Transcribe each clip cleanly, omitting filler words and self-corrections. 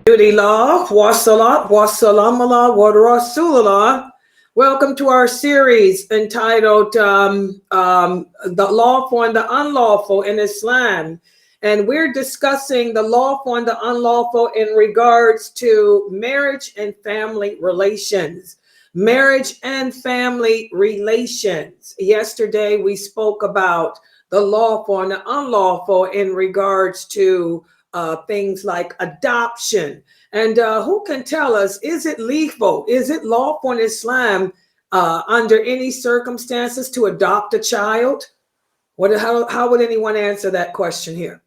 Alhamdulillah, wassalat, wassalam ala wa rasulullah. Welcome to our series entitled The Lawful and the Unlawful in Islam. And we're discussing the lawful and the unlawful in regards to marriage and family relations. Marriage and family relations. Yesterday, we spoke about the lawful and the unlawful in regards to things like adoption. And who can tell us, is it lawful? Is it lawful in Islam under any circumstances to adopt a child? How would anyone answer that question here?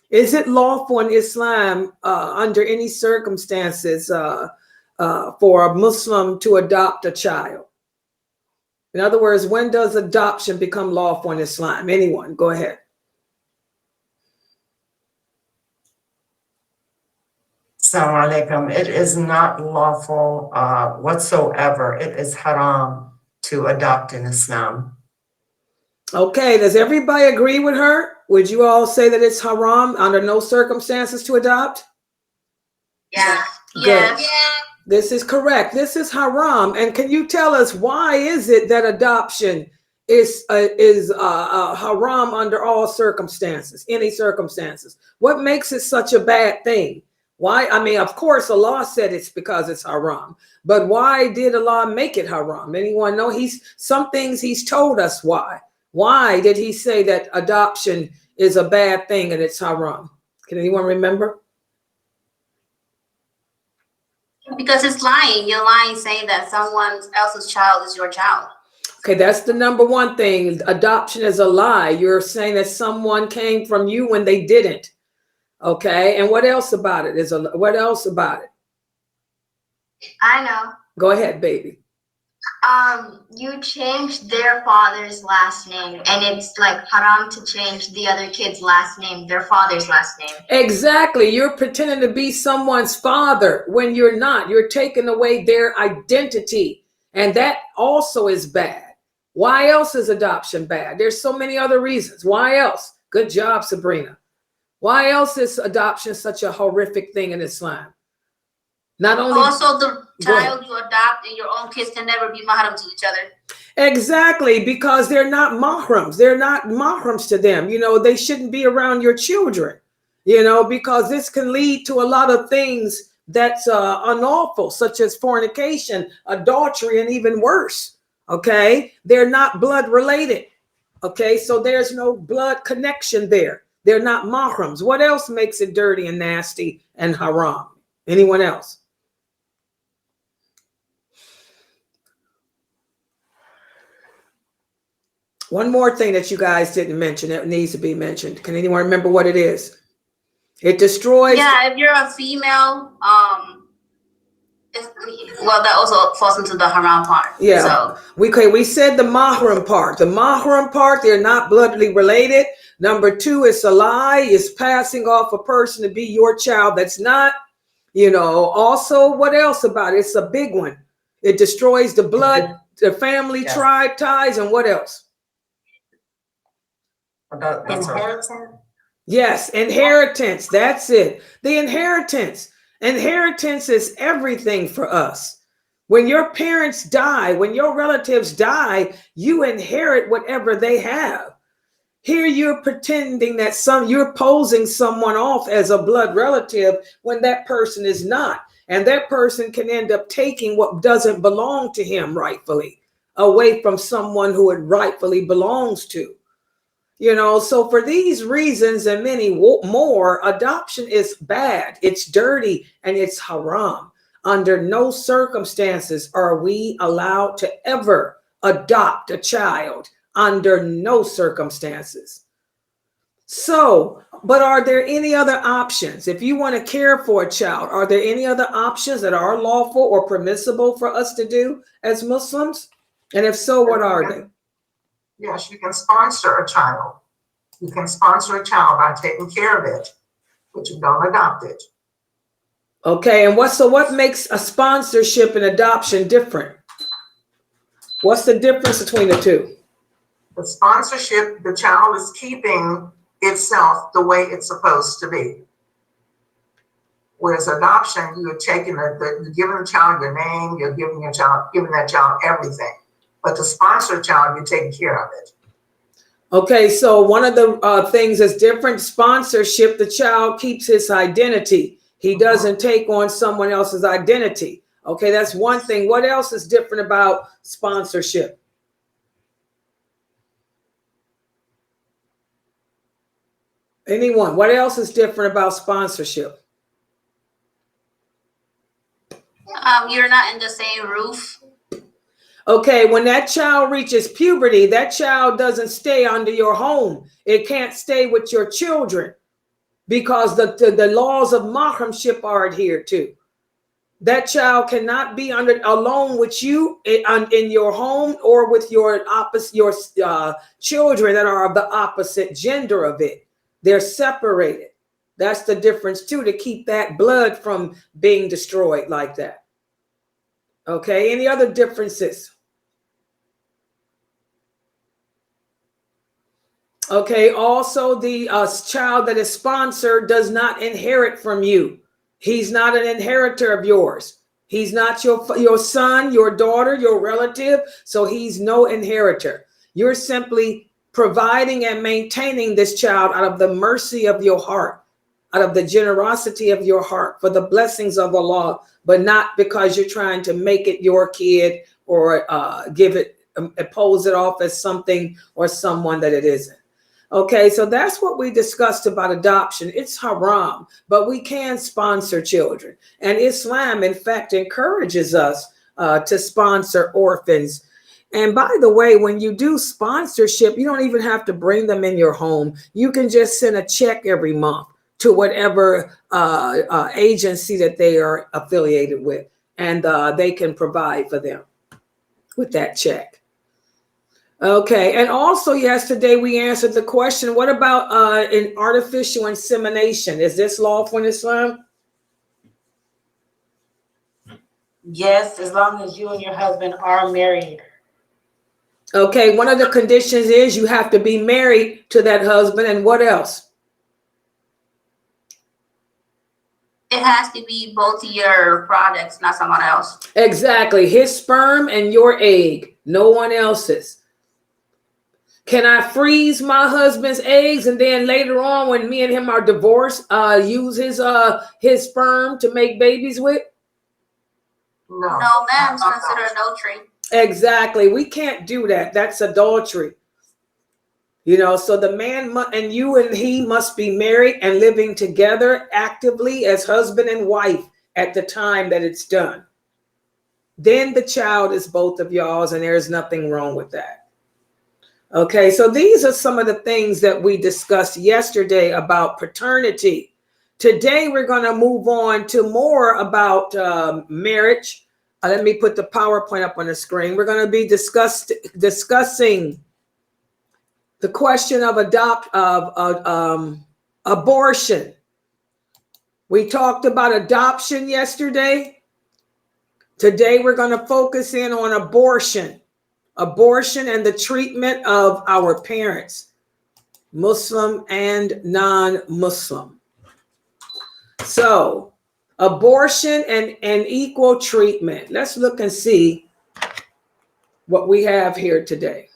Is it lawful in Islam under any circumstances for a Muslim to adopt a child? In other words, when does adoption become lawful in Islam? Anyone, go ahead. Assalamu alaikum. It is not lawful whatsoever. It is haram to adopt in Islam. Okay, does everybody agree with her? Would you all say that it's haram under no circumstances to adopt? Yeah. Good. Yeah. This is correct. This is haram. And can you tell us why is it that adoption is haram under all circumstances, any circumstances? What makes it such a bad thing? Why? I mean, of course, Allah said it's because it's haram. But why did Allah make it haram? Anyone know? Some things he's told us why. Why did he say that adoption is a bad thing and it's haram? Can anyone remember? Because it's lying. You're lying saying that someone else's child is your child. Okay, that's the number one thing. Adoption is a lie. You're saying that someone came from you when they didn't. Okay, and what else about it? What else about it? I know. Go ahead, baby. You changed their father's last name, and it's like haram to change the other kid's last name, their father's last name. Exactly. You're pretending to be someone's father when you're not. You're taking away their identity, and that also is bad. Why else is adoption bad? There's so many other reasons. Why else? Good job, Sabrina. Why else is adoption such a horrific thing in Islam? Not only also the child you adopt and your own kids can never be mahram to each other. Exactly, because they're not mahrams. They're not mahrams to them. You know, they shouldn't be around your children, you know, because this can lead to a lot of things that's unlawful, such as fornication, adultery, and even worse. Okay, they're not blood related. Okay, so there's no blood connection there. They're not mahrams. What else makes it dirty and nasty and haram? Anyone else? One more thing that you guys didn't mention that needs to be mentioned. Can anyone remember what it is? It destroys. Yeah, if you're a female, well, that also falls into the haram part. Yeah. So we said the mahram part. The mahram part, they're not bloodly related. Number two, it's a lie. It's passing off a person to be your child that's not. You know, also, what else about it? It's a big one. It destroys the blood, the family, tribe ties, and what else? Inheritance? Yes, inheritance. That's it. The inheritance. Inheritance is everything for us. When your parents die, when your relatives die, you inherit whatever they have. Here you're pretending that you're posing someone off as a blood relative when that person is not. And that person can end up taking what doesn't belong to him rightfully away from someone who it rightfully belongs to. You know, so for these reasons and many more, adoption is bad, it's dirty, and it's haram. Under no circumstances are we allowed to ever adopt a child. Under no circumstances. So, but are there any other options? If you want to care for a child, are there any other options that are lawful or permissible for us to do as Muslims? And if so, what are they? Yes, you can sponsor a child. You can sponsor a child by taking care of it, but you don't adopt it. Okay, and what makes a sponsorship and adoption different? What's the difference between the two? The sponsorship, the child is keeping itself the way it's supposed to be. Whereas adoption, you're taking you're giving the child your name, you're giving that child everything. But the sponsor child, you're taking care of it. Okay, so one of the things that's different, sponsorship, the child keeps his identity. He doesn't take on someone else's identity. Okay, that's one thing. What else is different about sponsorship? Anyone? What else is different about sponsorship? You're not in the same roof. Okay, when that child reaches puberty, that child doesn't stay under your home. It can't stay with your children because the laws of mahramship are adhered to. That child cannot be alone with you in your home or with your children that are of the opposite gender of it. They're separated. That's the difference too, to keep that blood from being destroyed like that. Okay, any other differences? Okay, also the child that is sponsored does not inherit from you. He's not an inheritor of yours. He's not your son, your daughter, your relative, so he's no inheritor. You're simply providing and maintaining this child out of the mercy of your heart, out of the generosity of your heart for the blessings of Allah, but not because you're trying to make it your kid or pose it off as something or someone that it isn't. Okay, so that's what we discussed about adoption. It's haram, but we can sponsor children. And Islam, in fact, encourages us to sponsor orphans. And by the way, when you do sponsorship, you don't even have to bring them in your home. You can just send a check every month to whatever agency that they are affiliated with, and they can provide for them with that check. Okay, and also yesterday we answered the question, what about in artificial insemination? Is this lawful in Islam? Yes, as long as you and your husband are married. Okay, one of the conditions is you have to be married to that husband, and what else? It has to be both of your products, not someone else. Exactly, his sperm and your egg, no one else's. Can I freeze my husband's eggs and then later on when me and him are divorced, use his sperm to make babies with? No, No, ma'am, it's considered adultery. Exactly. We can't do that. That's adultery. You know, so the man and you and he must be married and living together actively as husband and wife at the time that it's done. Then the child is both of y'all's, and there's nothing wrong with that. Okay, so these are some of the things that we discussed yesterday about paternity. Today, we're going to move on to more about marriage. Let me put the PowerPoint up on the screen. We're going to be discussing the question of abortion. We talked about adoption yesterday. Today, we're going to focus in on abortion and the treatment of our parents, Muslim and non-Muslim. So abortion and equal treatment. Let's look and see what we have here today.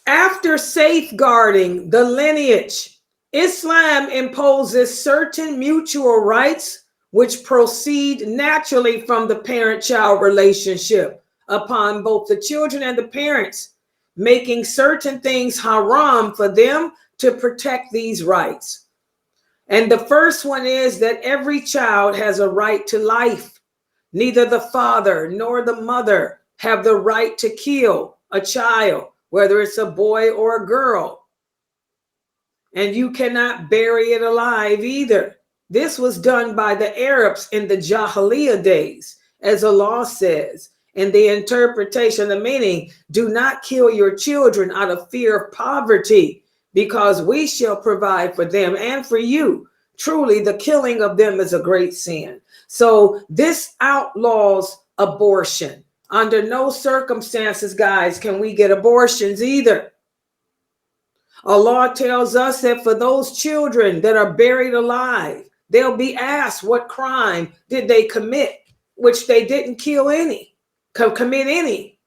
After safeguarding the lineage, Islam imposes certain mutual rights which proceed naturally from the parent-child relationship upon both the children and the parents, making certain things haram for them to protect these rights. And the first one is that every child has a right to life. Neither the father nor the mother have the right to kill a child, whether it's a boy or a girl. And you cannot bury it alive either. This was done by the Arabs in the Jahiliyyah days, as Allah says, in the interpretation, the meaning, do not kill your children out of fear of poverty, because we shall provide for them and for you. Truly, the killing of them is a great sin. So this outlaws abortion. Under no circumstances, guys, can we get abortions either. Allah tells us that for those children that are buried alive, they'll be asked what crime did they commit, which they didn't commit any.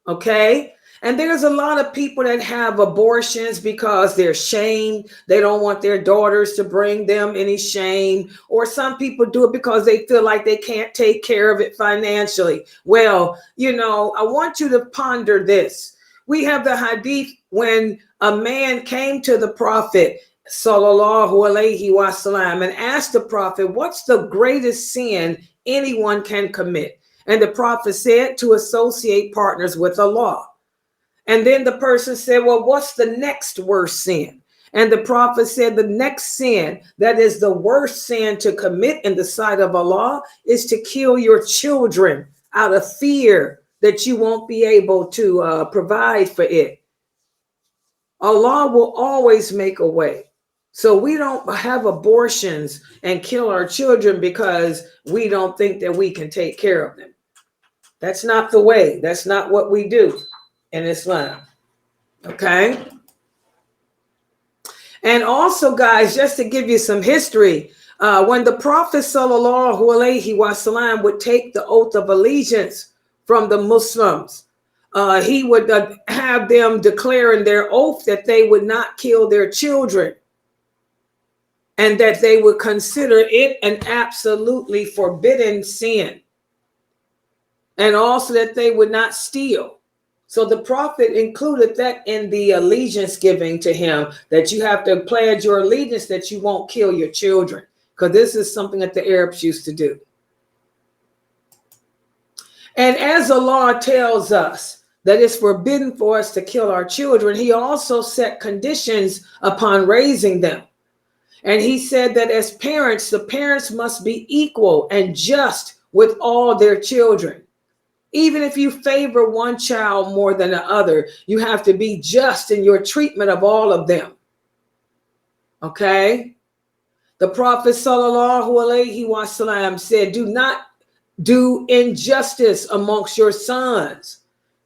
Okay? And there's a lot of people that have abortions because they're shamed. They don't want their daughters to bring them any shame. Or some people do it because they feel like they can't take care of it financially. Well, I want you to ponder this. We have the hadith when a man came to the Prophet sallallahu alaihi wasallam and asked the Prophet, what's the greatest sin anyone can commit? And the Prophet said, to associate partners with Allah. And then the person said, well, what's the next worst sin? And the Prophet said, the next sin that is the worst sin to commit in the sight of Allah is to kill your children out of fear that you won't be able to provide for it. Allah will always make a way. So we don't have abortions and kill our children because we don't think that we can take care of them. That's not the way. That's not what we do in Islam. Okay? And also, guys, just to give you some history, when the Prophet sallallahu alaihi wasallam would take the oath of allegiance from the Muslims, he would have them declare in their oath that they would not kill their children and that they would consider it an absolutely forbidden sin, and also that they would not steal. So the Prophet included that in the allegiance giving to him, that you have to pledge your allegiance that you won't kill your children, because this is something that the Arabs used to do. And as Allah tells us that it's forbidden for us to kill our children, he also set conditions upon raising them. And he said that as parents, the parents must be equal and just with all their children. Even if you favor one child more than the other, you have to be just in your treatment of all of them. Okay? The Prophet sallallahu alaihi wasallam said, do not do injustice amongst your sons.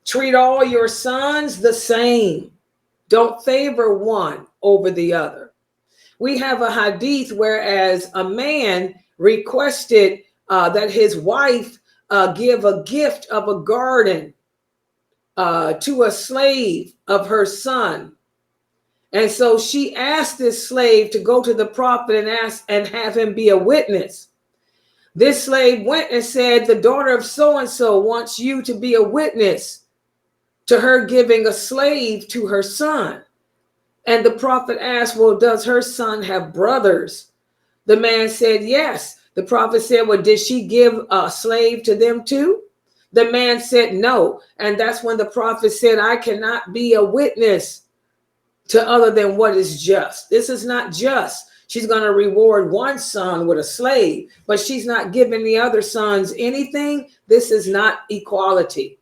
Treat all your sons the same. Don't favor one over the other. We have a hadith whereas a man requested that his wife give a gift of a garden to a slave of her son. And so she asked this slave to go to the Prophet and have him be a witness. This slave went and said, the daughter of so-and-so wants you to be a witness to her giving a slave to her son. And the Prophet asked, well, does her son have brothers? The man said, yes. The Prophet said, well, did she give a slave to them too? The man said, no. And that's when the Prophet said, I cannot be a witness to other than what is just. This is not just. She's going to reward one son with a slave, but she's not giving the other sons anything. This is not equality.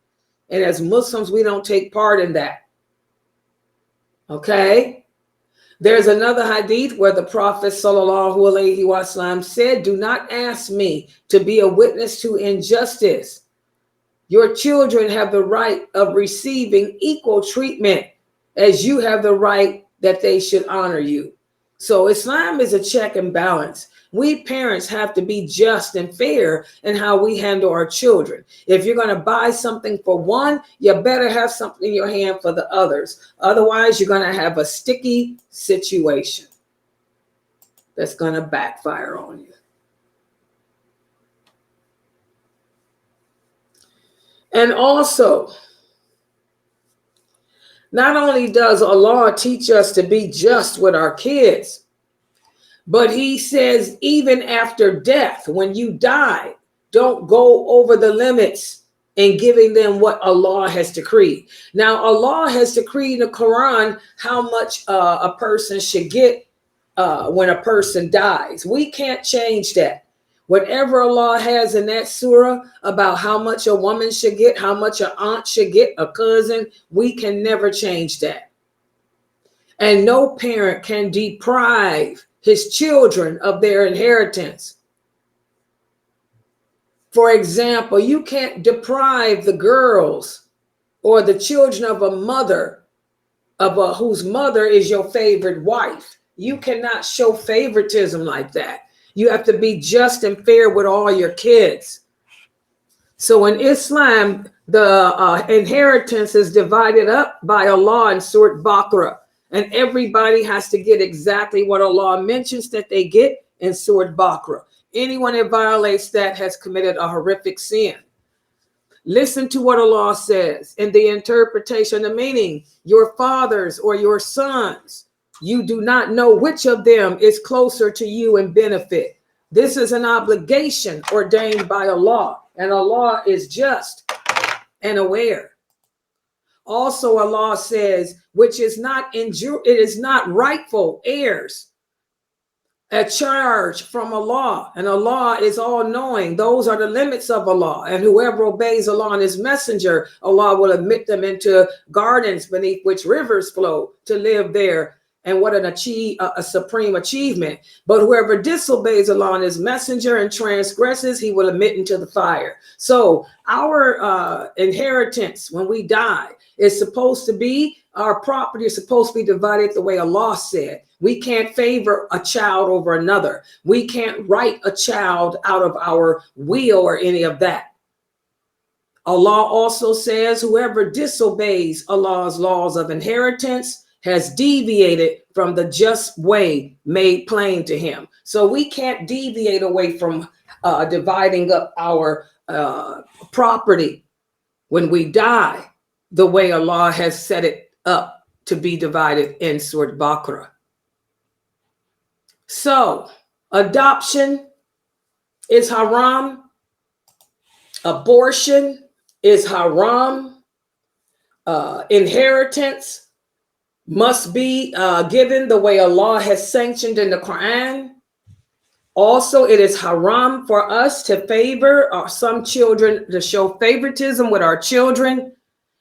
And as Muslims, we don't take part in that. Okay? There's another hadith where the Prophet sallallahu alaihi wasallam said, do not ask me to be a witness to injustice. Your children have the right of receiving equal treatment as you have the right that they should honor you. So Islam is a check and balance. We parents have to be just and fair in how we handle our children. If you're going to buy something for one, you better have something in your hand for the others. Otherwise, you're going to have a sticky situation that's going to backfire on you. And also, not only does Allah teach us to be just with our kids, but he says, even after death, when you die, don't go over the limits in giving them what Allah has decreed. Now, Allah has decreed in the Quran how much a person should get when a person dies. We can't change that. Whatever Allah has in that surah about how much a woman should get, how much an aunt should get, a cousin, we can never change that. And no parent can deprive his children of their inheritance. For example, you can't deprive the girls or the children of a mother of whose mother is your favorite wife. You cannot show favoritism like that. You have to be just and fair with all your kids. So in Islam, the inheritance is divided up by Allah in Surah Baqarah. And everybody has to get exactly what Allah mentions that they get in Surah Baqarah. Anyone that violates that has committed a horrific sin. Listen to what Allah says in the interpretation, the meaning, your fathers or your sons, you do not know which of them is closer to you in benefit. This is an obligation ordained by Allah, and Allah is just and aware. Also, Allah says, which is not it is not rightful heirs, a charge from Allah, and Allah is all knowing. Those are the limits of Allah, and whoever obeys Allah and his messenger, Allah will admit them into gardens beneath which rivers flow to live there. And what a supreme achievement. But whoever disobeys Allah and his messenger and transgresses, he will admit into the fire. So our inheritance when we die is supposed to be, our property is supposed to be divided the way Allah said. We can't favor a child over another. We can't write a child out of our will or any of that. Allah also says whoever disobeys Allah's laws of inheritance has deviated from the just way made plain to him. So we can't deviate away from dividing up our property when we die the way Allah has set it up to be divided in Surah Baqarah. So adoption is haram. Abortion is haram. Inheritance must be given the way Allah has sanctioned in the Quran. Also, it is haram for us to favor some children, to show favoritism with our children.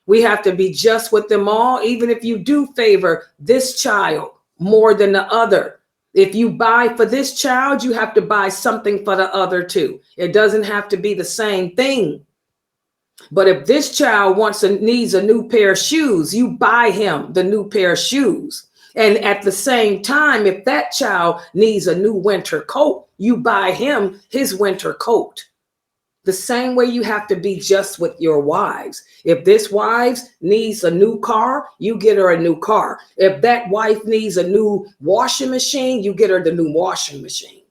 We have to be just with them all, even if you do favor this child more than the other. If you buy for this child, you have to buy something for the other too. It doesn't have to be the same thing. But if this child needs a new pair of shoes, you buy him the new pair of shoes. And at the same time, if that child needs a new winter coat, you buy him his winter coat. The same way you have to be just with your wives. If this wife needs a new car, you get her a new car. If that wife needs a new washing machine, you get her the new washing machine.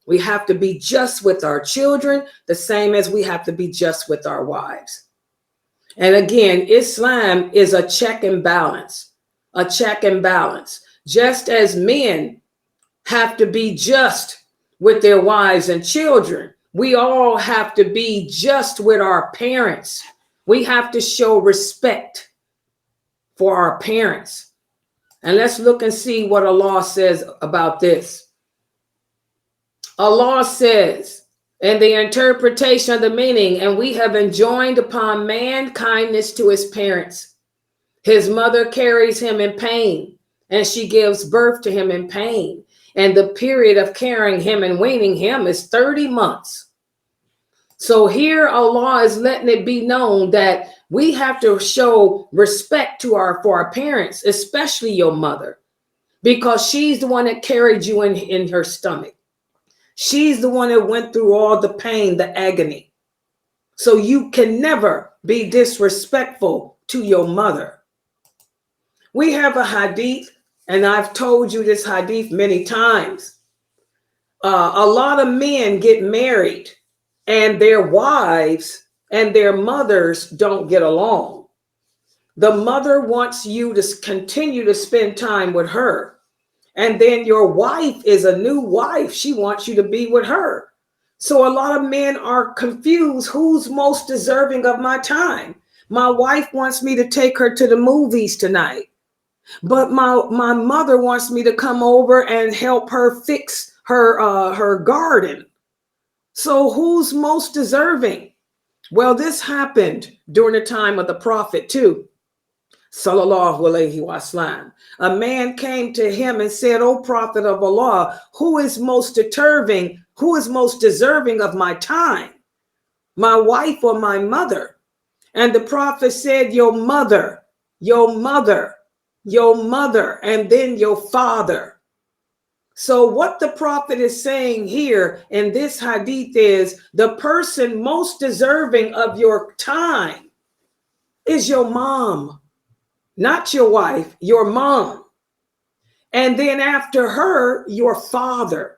We have to be just with our children, the same as we have to be just with our wives. And again, Islam is a check and balance, a check and balance. Just as men have to be just with their wives and children, we all have to be just with our parents. We have to show respect for our parents. And let's look and see what Allah says about this. Allah says, in the interpretation of the meaning, and we have enjoined upon man kindness to his parents. His mother carries him in pain, and she gives birth to him in pain. And the period of carrying him and weaning him is 30 months. So here Allah is letting it be known that we have to show respect to for our parents, especially your mother, because she's the one that carried you in her stomach. She's the one that went through all the pain, the agony. So you can never be disrespectful to your mother. We have a hadith, and I've told you this hadith many times. A lot of men get married and their wives and their mothers don't get along. The mother wants you to continue to spend time with her. And then your wife is a new wife. She wants you to be with her. So a lot of men are confused. Who's most deserving of my time? My wife wants me to take her to the movies tonight. But my mother wants me to come over and help her fix her garden. So who's most deserving? Well, this happened during the time of the Prophet too. Sallallahu alayhi wa sallam. A man came to him and said, "O Prophet of Allah, who is most deserving of my time? My wife or my mother?" And the Prophet said, your mother. your mother, and then your father. So what the prophet is saying here in this hadith is the person most deserving of your time is your mom, not your wife, your mom. And then after her, your father.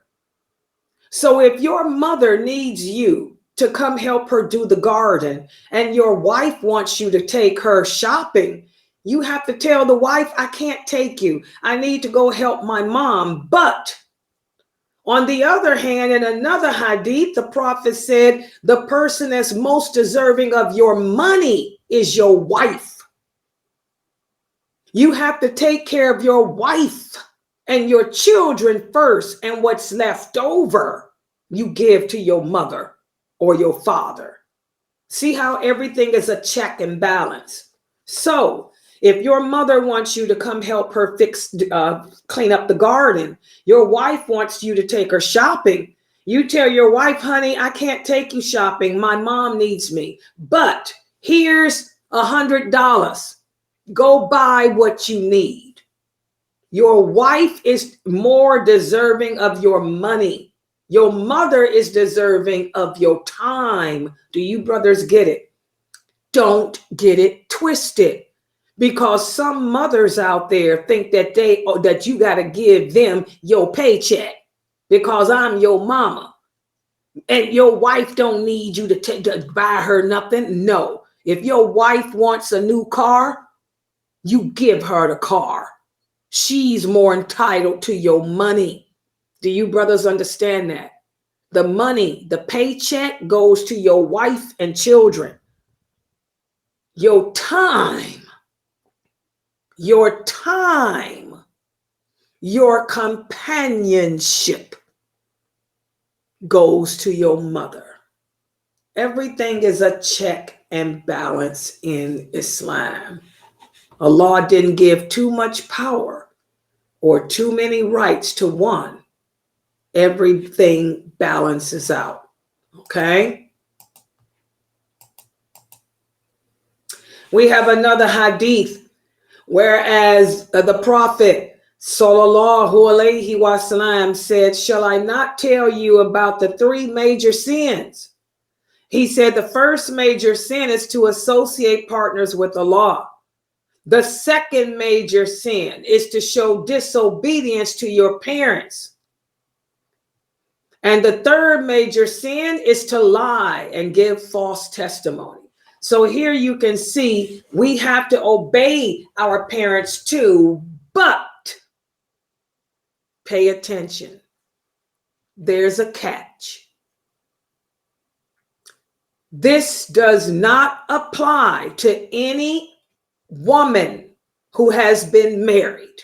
So if your mother needs you to come help her do the garden and your wife wants you to take her shopping, you have to tell the wife, I can't take you. I need to go help my mom. But on the other hand, in another hadith, the prophet said, the person that's most deserving of your money is your wife. You have to take care of your wife and your children first, and what's left over, you give to your mother or your father. See how everything is a check and balance. So if your mother wants you to come help her clean up the garden, your wife wants you to take her shopping, you tell your wife, honey, I can't take you shopping. My mom needs me. But here's $100. Go buy what you need. Your wife is more deserving of your money. Your mother is deserving of your time. Do you brothers get it? Don't get it twisted. Because some mothers out there think that that you got to give them your paycheck because I'm your mama. And your wife don't need you to buy her nothing. No. If your wife wants a new car, you give her the car. She's more entitled to your money. Do you brothers understand that? The money, the paycheck goes to your wife and children. Your time, your companionship goes to your mother. Everything is a check and balance in Islam. Allah didn't give too much power or too many rights to one. Everything balances out. Okay? We have another hadith, whereas the Prophet sallallahu alaihi wasallam said, shall I not tell you about the three major sins? He said the first major sin is to associate partners with Allah. The second major sin is to show disobedience to your parents. And the third major sin is to lie and give false testimony. So here you can see we have to obey our parents too, but pay attention. There's a catch. This does not apply to any woman who has been married.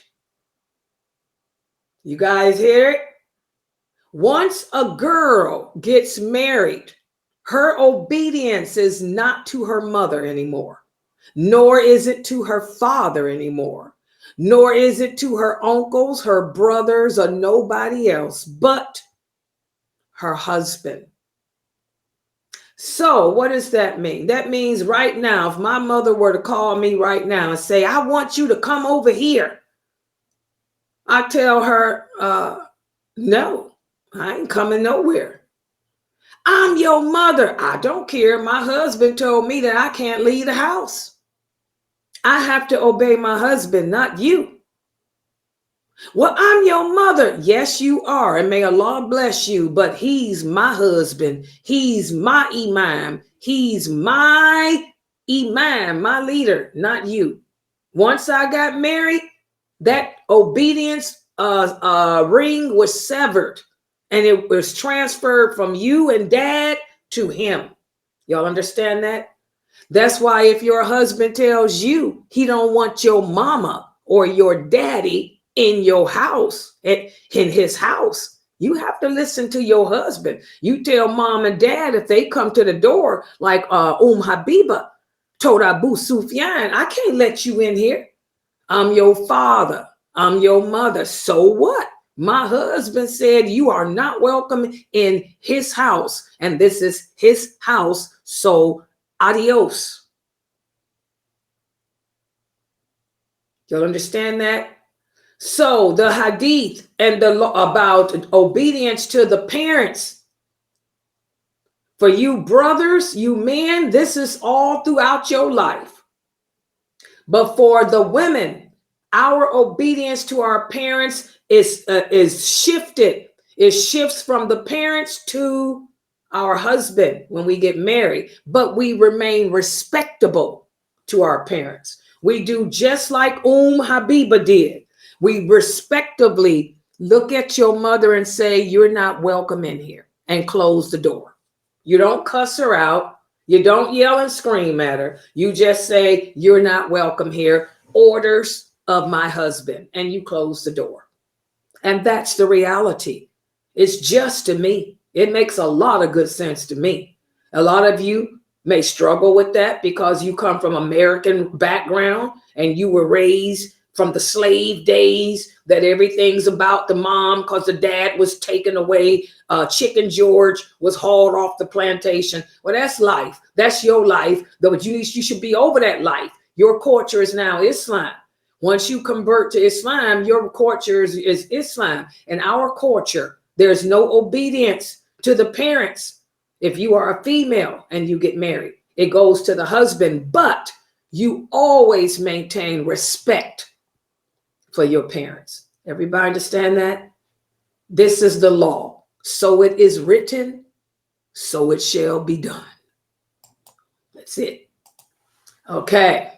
You guys hear it? Once a girl gets married, her obedience is not to her mother anymore, nor is it to her father anymore, nor is it to her uncles, her brothers, or nobody else but her husband. So what does that mean? That means right now, if my mother were to call me right now and say, I want you to come over here, I tell her, no, I ain't coming nowhere. I'm your mother. I don't care. My husband told me that I can't leave the house. I have to obey my husband, not you. Well, I'm your mother. Yes, you are. And may Allah bless you. But he's my husband. He's my imam. He's my imam, my leader, not you. Once I got married, that obedience ring was severed. And it was transferred from you and dad to him. Y'all understand that? That's why if your husband tells you he don't want your mama or your daddy in your house, in his house, you have to listen to your husband. You tell mom and dad if they come to the door, like Habiba told Abu Sufyan, I can't let you in here. I'm your father. I'm your mother. So what? My husband said you are not welcome in his house, and this is his house. So adios. You'll understand that? So the hadith and the law about obedience to the parents, for you brothers, you men, this is all throughout your life. But for the women, our obedience to our parents is shifted. It shifts from the parents to our husband when we get married, but we remain respectable to our parents. We do just like Habiba did. We respectably look at your mother and say, you're not welcome in here, and close the door. You don't cuss her out. You don't yell and scream at her. You just say, you're not welcome here. Orders of my husband. And you close the door. And that's the reality. It's just to me. It makes a lot of good sense to me. A lot of you may struggle with that because you come from American background and you were raised from the slave days that everything's about the mom because the dad was taken away. Chicken George was hauled off the plantation. Well, that's life. That's your life. Though you should be over that life. Your culture is now Islam. Once you convert to Islam, your culture is Islam. In our culture, there's no obedience to the parents. If you are a female and you get married, it goes to the husband, but you always maintain respect for your parents. Everybody understand that? This is the law. So it is written, so it shall be done. That's it. Okay.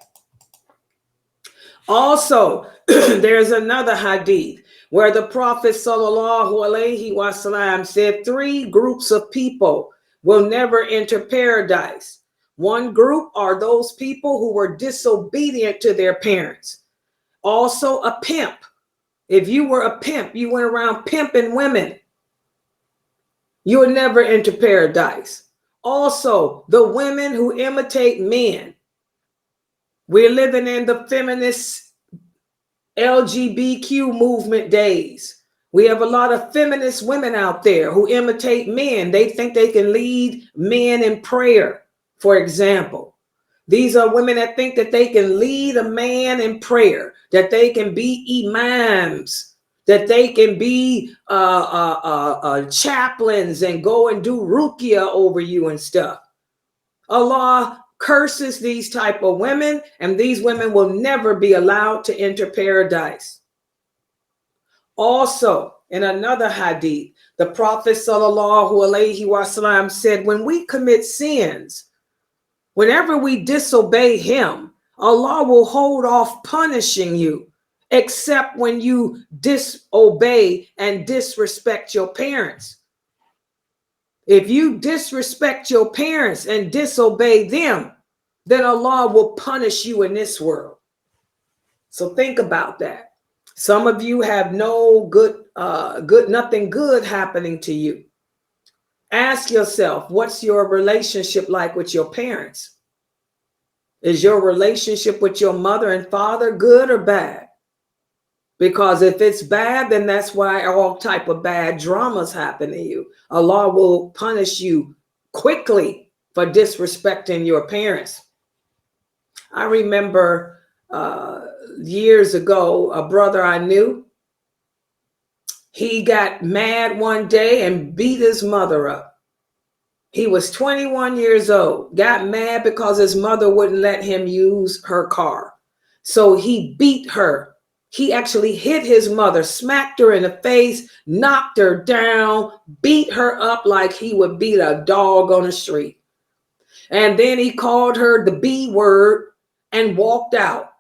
Also, there's another hadith where the Prophet ﷺ said 3 groups of people will never enter paradise. One group are those people who were disobedient to their parents. Also a pimp. If you were a pimp, you went around pimping women, you would never enter paradise. Also, the women who imitate men. We're living in the feminist LGBTQ movement days. We have a lot of feminist women out there who imitate men. They think they can lead men in prayer, for example. These are women that think that they can lead a man in prayer, that they can be imams, that they can be chaplains and go and do ruqya over you and stuff. Allah curses these type of women, and these women will never be allowed to enter paradise. Also, in another hadith, the Prophet ﷺ said, when we commit sins, whenever we disobey him, Allah will hold off punishing you, except when you disobey and disrespect your parents. If you disrespect your parents and disobey them, then Allah will punish you in this world. So think about that. Some of you have no nothing good happening to you. Ask yourself, what's your relationship like with your parents? Is your relationship with your mother and father good or bad? Because if it's bad, then that's why all type of bad dramas happen to you. Allah will punish you quickly for disrespecting your parents. I remember years ago, a brother I knew, he got mad one day and beat his mother up. He was 21 years old, got mad because his mother wouldn't let him use her car. So he beat her. He actually hit his mother, smacked her in the face, knocked her down, beat her up like he would beat a dog on the street. And then he called her the B word and walked out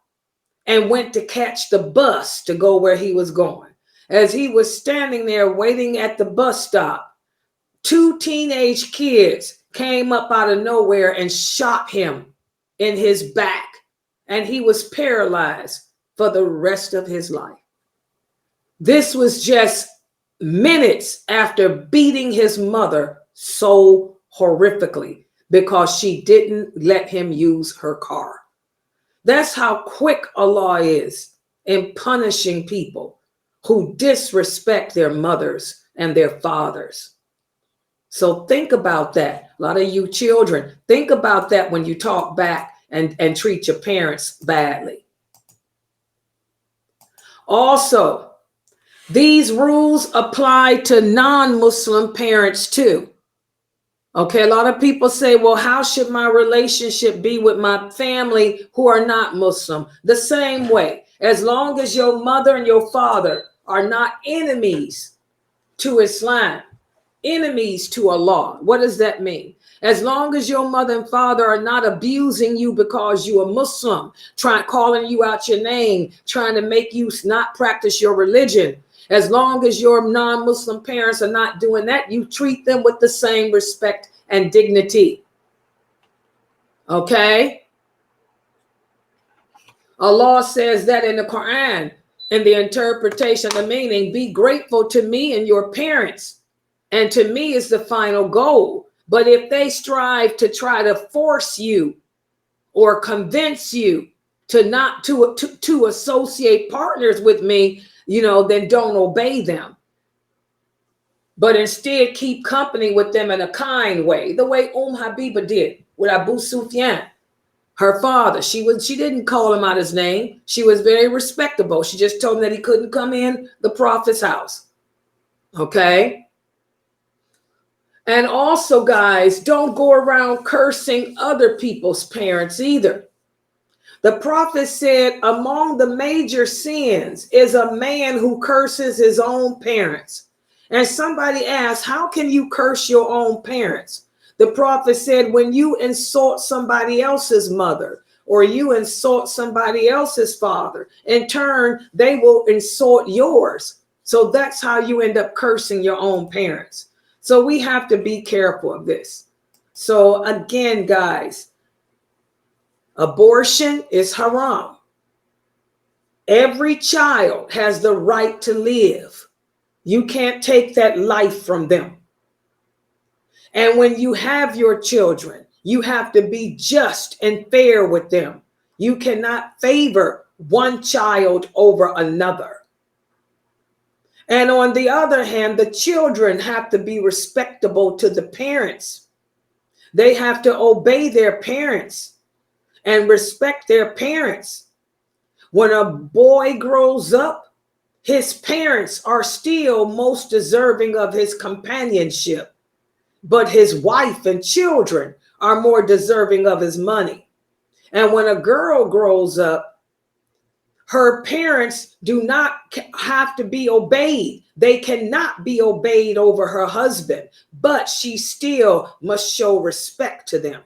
and went to catch the bus to go where he was going. As he was standing there waiting at the bus stop, 2 teenage kids came up out of nowhere and shot him in his back, and he was paralyzed for the rest of his life. This was just minutes after beating his mother so horrifically because she didn't let him use her car. That's how quick Allah is in punishing people who disrespect their mothers and their fathers. So think about that. A lot of you children, think about that when you talk back and treat your parents badly. Also, these rules apply to non-Muslim parents too. Okay, a lot of people say, well, how should my relationship be with my family who are not Muslim? The same way, as long as your mother and your father are not enemies to Islam, enemies to Allah. What does that mean? As long as your mother and father are not abusing you because you are Muslim, calling you out your name, trying to make you not practice your religion. As long as your non-Muslim parents are not doing that, you treat them with the same respect and dignity. Okay? Allah says that in the Quran, in the interpretation, the meaning, be grateful to me and your parents. And to me is the final goal. But if they strive to try to force you or convince you to not to associate partners with me, then don't obey them. But instead keep company with them in a kind way, the way Habiba did with Abu Sufyan, her father. She didn't call him out his name. She was very respectable. She just told him that he couldn't come in the Prophet's house. Okay? And also, guys, don't go around cursing other people's parents either. The Prophet said among the major sins is a man who curses his own parents. And somebody asked, how can you curse your own parents? The Prophet said, when you insult somebody else's mother or you insult somebody else's father, in turn, they will insult yours. So that's how you end up cursing your own parents. So we have to be careful of this. So again, guys, abortion is haram. Every child has the right to live. You can't take that life from them. And when you have your children, you have to be just and fair with them. You cannot favor one child over another. And on the other hand, the children have to be respectable to the parents. They have to obey their parents and respect their parents. When a boy grows up, his parents are still most deserving of his companionship, but his wife and children are more deserving of his money. And when a girl grows up, her parents do not have to be obeyed. They cannot be obeyed over her husband, but she still must show respect to them.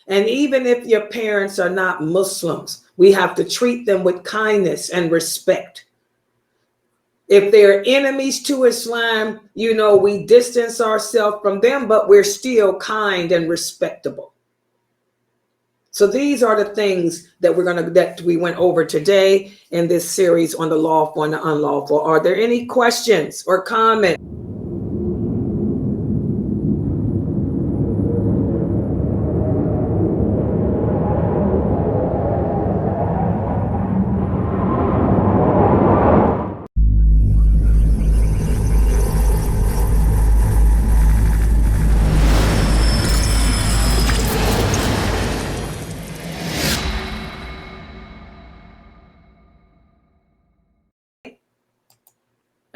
And even if your parents are not Muslims, we have to treat them with kindness and respect. If they're enemies to Islam, we distance ourselves from them, but we're still kind and respectable. So these are the things that we went over today in this series on the lawful and the unlawful. Are there any questions or comments?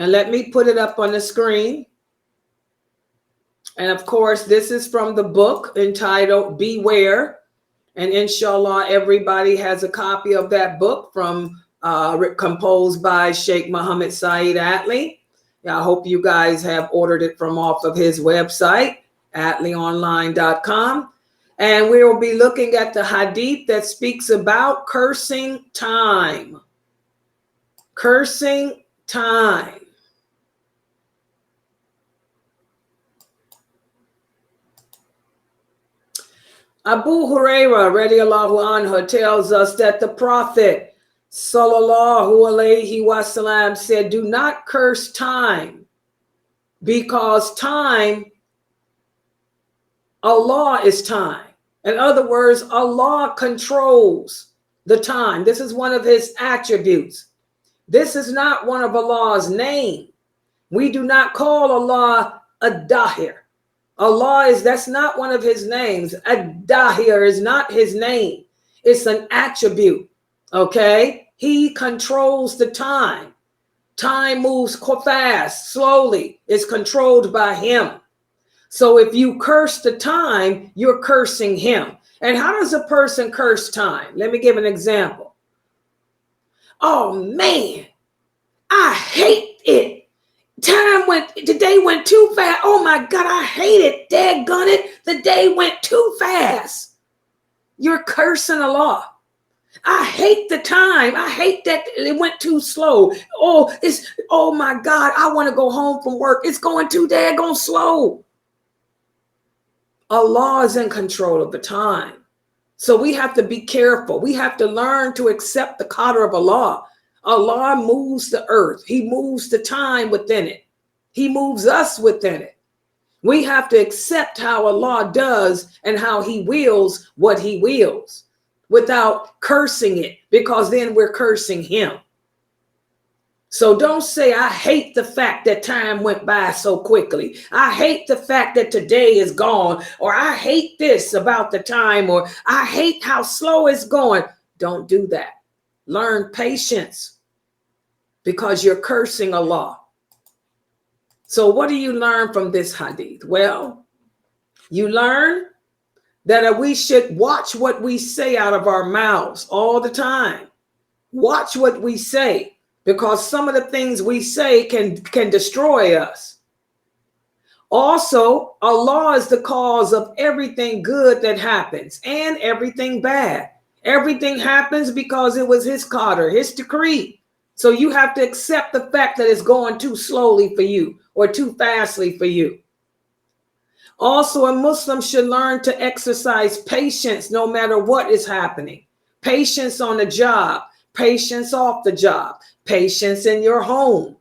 And let me put it up on the screen. And of course, this is from the book entitled Beware. And inshallah, everybody has a copy of that book composed by Sheikh Muhammad Saeed Atlee. I hope you guys have ordered it from off of his website, atleeonline.com. And we will be looking at the hadith that speaks about cursing time. Cursing time. Abu Huraira radiallahu anhu tells us that the Prophet sallallahu alayhi wasallam said, do not curse time, because time, Allah is time. In other words, Allah controls the time. This is one of his attributes. This is not one of Allah's name. We do not call Allah ad-dahir. That's not one of his names. Ad-dahir is not his name. It's an attribute. Okay? He controls the time. Time moves fast, slowly. It's controlled by him. So if you curse the time, you're cursing him. And how does a person curse time? Let me give an example. Oh man, I hate it. The day went too fast. Oh my God, I hate it. Daggone it. The day went too fast. You're cursing Allah. I hate the time. I hate that it went too slow. Oh my God, I want to go home from work. It's going too daggone slow. Allah is in control of the time. So we have to be careful. We have to learn to accept the qadr of Allah. Allah moves the earth. He moves the time within it. He moves us within it. We have to accept how Allah does and how he wills what he wills without cursing it, because then we're cursing him. So don't say, I hate the fact that time went by so quickly. I hate the fact that today is gone, or I hate this about the time, or I hate how slow it's going. Don't do that. Learn patience, because you're cursing Allah. So what do you learn from this hadith? Well, you learn that we should watch what we say out of our mouths all the time. Watch what we say, because some of the things we say can destroy us. Also, Allah is the cause of everything good that happens and everything bad. Everything happens because it was his qadr, his decree. So you have to accept the fact that it's going too slowly for you or too fastly for you. Also, a Muslim should learn to exercise patience no matter what is happening. Patience on the job, patience off the job, patience in your home.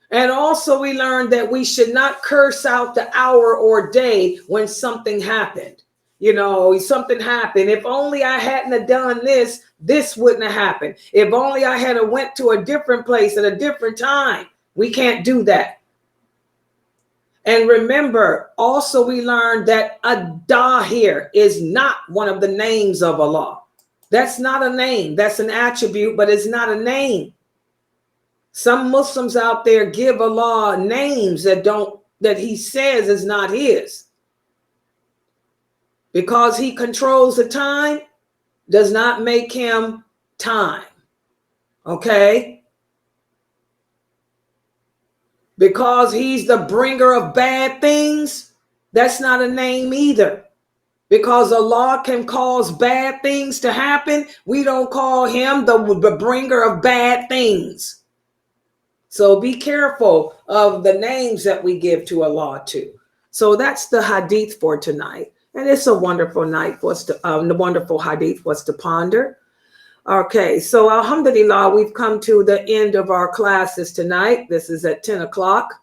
And also we learned that we should not curse out the hour or day when something happened. You know, something happened. If only I hadn't have done this, this wouldn't have happened. If only I had went to a different place at a different time. We can't do that. And remember, also we learned that Ad-Dahir is not one of the names of Allah. That's not a name. That's an attribute, but it's not a name. Some Muslims out there give Allah names that he says is not his. Because he controls the time does not make him time. Okay? Because he's the bringer of bad things, that's not a name either. Because Allah can cause bad things to happen, we don't call him the bringer of bad things. So be careful of the names that we give to Allah too. So that's the hadith for tonight. And it's a wonderful night for us to, the wonderful hadith for us to ponder. Okay, so alhamdulillah, we've come to the end of our classes tonight. This is at 10 o'clock.